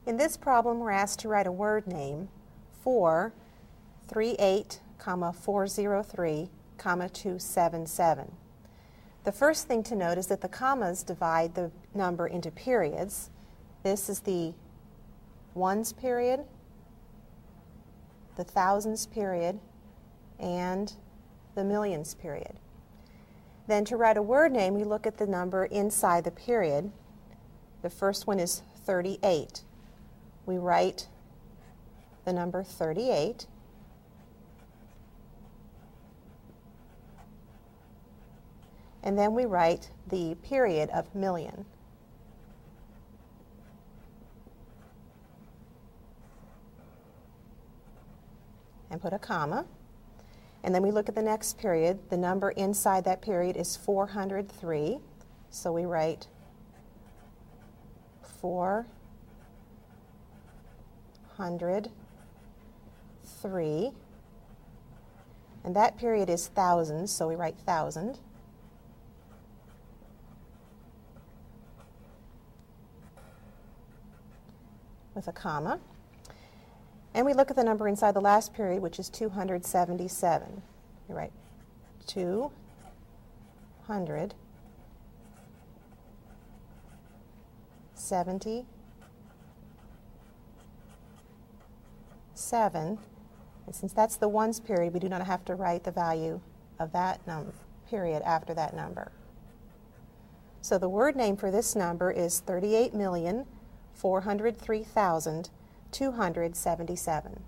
In this problem, we're asked to write a word name for 38, 403, 277. The first thing to note is that the commas divide the number into periods. This is the ones period, the thousands period, and the millions period. Then to write a word name, we look at the number inside the period. The first one is 38. We write the number 38. And then we write the period of million. And put a comma. And then we look at the next period. The number inside that period is 403. So we write 403. And that period is thousands, so we write 1,000. With a comma. And we look at the number inside the last period, which is 277. We write 277. And since that's the ones period, we do not have to write the value of that period after that number. So the word name for this number is 38,403,277.